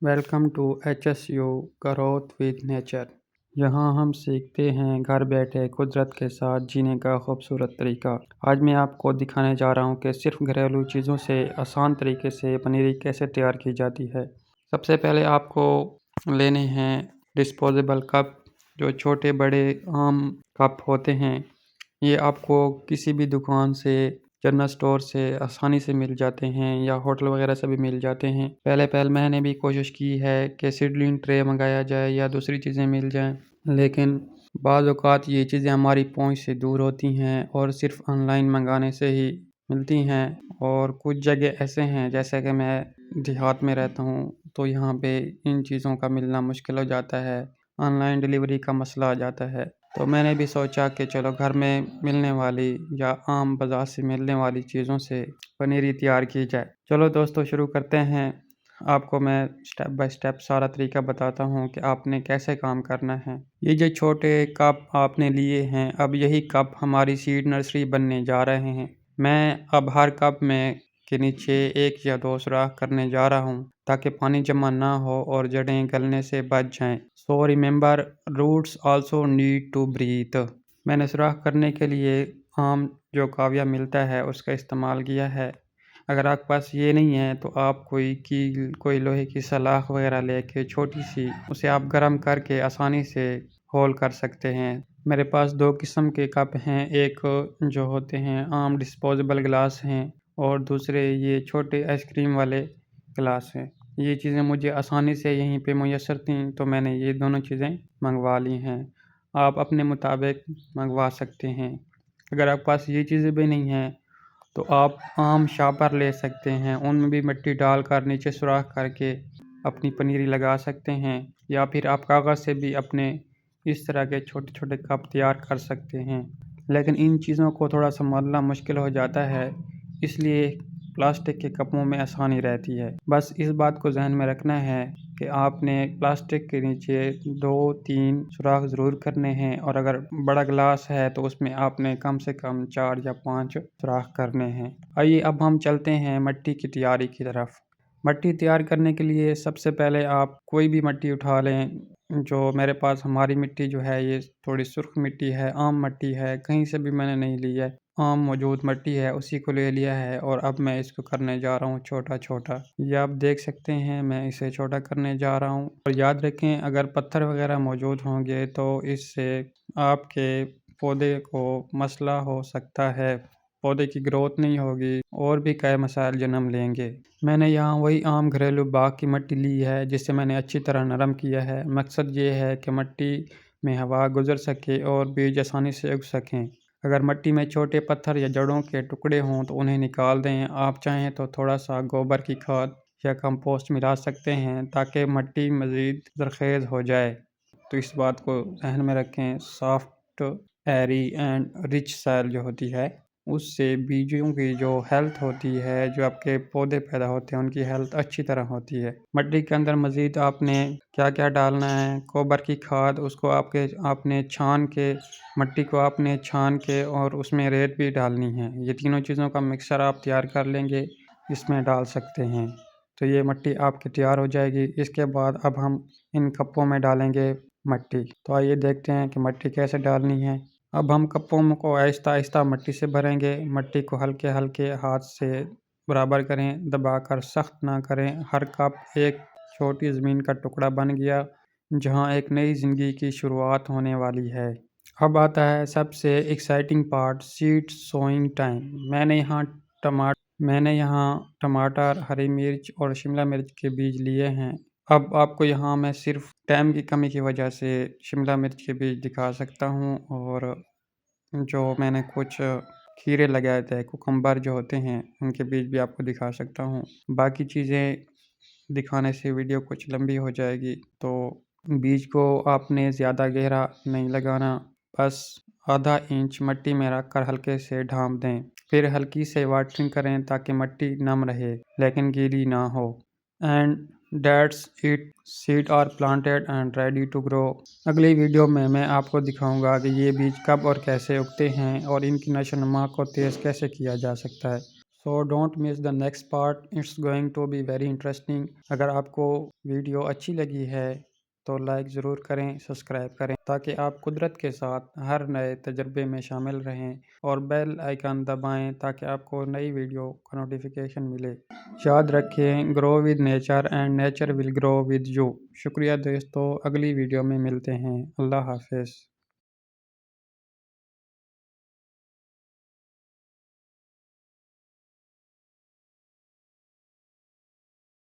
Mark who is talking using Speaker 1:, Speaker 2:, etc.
Speaker 1: Welcome to HSU growth with nature. یہاں ہم سیکھتے ہیں گھر بیٹھے قدرت کے ساتھ جینے کا خوبصورت طریقہ۔ آج میں آپ کو دکھانے جا رہا ہوں کہ صرف گھریلو چیزوں سے آسان طریقے سے پنیری کیسے تیار کی جاتی ہے۔ سب سے پہلے آپ کو لینے ہیں ڈسپوزیبل کپ، جو چھوٹے بڑے عام کپ ہوتے ہیں۔ یہ آپ کو کسی بھی دکان سے، جنرل اسٹور سے آسانی سے مل جاتے ہیں یا ہوٹل وغیرہ سے بھی مل جاتے ہیں۔ پہلے میں نے بھی کوشش کی ہے کہ سیڈلنگ ٹرے منگایا جائے یا دوسری چیزیں مل جائیں، لیکن بعض اوقات یہ چیزیں ہماری پہنچ سے دور ہوتی ہیں اور صرف آن لائن منگانے سے ہی ملتی ہیں۔ اور کچھ جگہ ایسے ہیں، جیسے کہ میں دیہات میں رہتا ہوں، تو یہاں پہ ان چیزوں کا ملنا مشکل ہو جاتا ہے، آن لائن ڈیلیوری کا مسئلہ آ جاتا ہے۔ تو میں نے بھی سوچا کہ چلو گھر میں ملنے والی یا عام بازار سے ملنے والی چیزوں سے پنیری تیار کی جائے۔ چلو دوستو، شروع کرتے ہیں۔ آپ کو میں سٹیپ بائی سٹیپ سارا طریقہ بتاتا ہوں کہ آپ نے کیسے کام کرنا ہے۔ یہ جو چھوٹے کپ آپ نے لیے ہیں، اب یہی کپ ہماری سیڈ نرسری بننے جا رہے ہیں۔ میں اب ہر کپ میں کے نیچے 1 یا 2 سوراخ کرنے جا رہا ہوں تاکہ پانی جمع نہ ہو اور جڑیں گلنے سے بچ جائیں۔ So remember, roots also need to breathe۔ میں نے سوراخ کرنے کے لیے عام جو کاویہ ملتا ہے اس کا استعمال کیا ہے۔ اگر آپ کے پاس یہ نہیں ہے تو آپ کوئی لوہے کی سلاخ وغیرہ لے کے چھوٹی سی اسے آپ گرم کر کے آسانی سے ہول کر سکتے ہیں۔ میرے پاس 2 قسم کے کپ ہیں، ایک جو ہوتے ہیں عام ڈسپوزیبل گلاس ہیں اور دوسرے یہ چھوٹے آئس کریم والے گلاس ہیں۔ یہ چیزیں مجھے آسانی سے یہیں پہ میسر تھیں تو میں نے یہ دونوں چیزیں منگوا لی ہیں۔ آپ اپنے مطابق منگوا سکتے ہیں۔ اگر آپ پاس یہ چیزیں بھی نہیں ہیں تو آپ عام شاپر لے سکتے ہیں، ان میں بھی مٹی ڈال کر نیچے سوراخ کر کے اپنی پنیری لگا سکتے ہیں، یا پھر آپ کاغذ سے بھی اپنے اس طرح کے چھوٹے چھوٹے کپ تیار کر سکتے ہیں۔ لیکن ان چیزوں کو تھوڑا سنبھالنا مشکل ہو جاتا ہے، اس لیے پلاسٹک کے کپوں میں آسانی رہتی ہے۔ بس اس بات کو ذہن میں رکھنا ہے کہ آپ نے پلاسٹک کے نیچے 2-3 سوراخ ضرور کرنے ہیں، اور اگر بڑا گلاس ہے تو اس میں آپ نے کم سے کم 4 یا 5 سوراخ کرنے ہیں۔ آئیے اب ہم چلتے ہیں مٹی کی تیاری کی طرف۔ مٹی تیار کرنے کے لیے سب سے پہلے آپ کوئی بھی مٹی اٹھا لیں۔ جو میرے پاس ہماری مٹی جو ہے یہ تھوڑی سرخ مٹی ہے، عام مٹی ہے، کہیں سے بھی میں نے نہیں لی ہے، عام موجود مٹی ہے اسی کو لے لیا ہے، اور اب میں اس کو کرنے جا رہا ہوں چھوٹا چھوٹا۔ یہ آپ دیکھ سکتے ہیں میں اسے چھوٹا کرنے جا رہا ہوں، اور یاد رکھیں اگر پتھر وغیرہ موجود ہوں گے تو اس سے آپ کے پودے کو مسئلہ ہو سکتا ہے، پودے کی گروتھ نہیں ہوگی اور بھی کئی مسائل جنم لیں گے۔ میں نے یہاں وہی عام گھریلو باغ کی مٹی لی ہے جسے میں نے اچھی طرح نرم کیا ہے۔ مقصد یہ ہے کہ مٹی میں ہوا گزر سکے اور بیج آسانی سے اگ سکیں۔ اگر مٹی میں چھوٹے پتھر یا جڑوں کے ٹکڑے ہوں تو انہیں نکال دیں۔ آپ چاہیں تو تھوڑا سا گوبر کی کھاد یا کمپوسٹ ملا سکتے ہیں تاکہ مٹی مزید زرخیز ہو جائے۔ تو اس بات کو ذہن میں رکھیں، سافٹ، ایری اینڈ رچ سائل جو ہوتی ہے اس سے بیجوں کی جو ہیلتھ ہوتی ہے، جو آپ کے پودے پیدا ہوتے ہیں ان کی ہیلتھ اچھی طرح ہوتی ہے۔ مٹی کے اندر مزید آپ نے کیا کیا ڈالنا ہے؟ گوبر کی کھاد، اس کو آپ نے چھان کے، مٹی کو آپ نے چھان کے اور اس میں ریت بھی ڈالنی ہے۔ یہ تینوں چیزوں کا مکسچر آپ تیار کر لیں گے، اس میں ڈال سکتے ہیں۔ تو یہ مٹی آپ کی تیار ہو جائے گی۔ اس کے بعد اب ہم ان کپوں میں ڈالیں گے مٹی۔ تو آئیے دیکھتے ہیں کہ مٹی کیسے ڈالنی ہے۔ اب ہم کپوں کو آہستہ آہستہ مٹی سے بھریں گے۔ مٹی کو ہلکے ہلکے ہاتھ سے برابر کریں، دبا کر سخت نہ کریں۔ ہر کپ ایک چھوٹی زمین کا ٹکڑا بن گیا جہاں ایک نئی زندگی کی شروعات ہونے والی ہے۔ اب آتا ہے سب سے exciting part, seed sowing time. میں نے یہاں ٹماٹر، ہری مرچ اور شملہ مرچ کے بیج لیے ہیں۔ اب آپ کو یہاں میں صرف ٹائم کی کمی کی وجہ سے شملہ مرچ کے بیج دکھا سکتا ہوں، اور جو میں نے کچھ کھیرے لگائے تھے، کوکمبر جو ہوتے ہیں، ان کے بیج بھی آپ کو دکھا سکتا ہوں۔ باقی چیزیں دکھانے سے ویڈیو کچھ لمبی ہو جائے گی، تو بیج کو آپ نے زیادہ گہرا نہیں لگانا، بس آدھا انچ مٹی میں رکھ کر ہلکے سے ڈھانپ دیں۔ پھر ہلکی سے واٹرنگ کریں تاکہ مٹی نم رہے لیکن گیلی نہ ہو۔ And that's it, seed are planted and ready to grow. اگلی ویڈیو میں آپ کو دکھاؤں گا کہ یہ بیج کب اور کیسے اگتے ہیں اور ان کی نشو و نما کو تیز کیسے کیا جا سکتا ہے۔ So don't miss the next part, it's going to be very interesting. اگر آپ کو ویڈیو اچھی لگی ہے تو لائک ضرور کریں، سبسکرائب کریں تاکہ آپ قدرت کے ساتھ ہر نئے تجربے میں شامل رہیں، اور بیل آئیکن دبائیں تاکہ آپ کو نئی ویڈیو کا نوٹیفیکیشن ملے۔ یاد رکھیں، grow with nature and nature will grow with you. شکریہ دوستو، اگلی ویڈیو میں ملتے ہیں۔ اللہ حافظ۔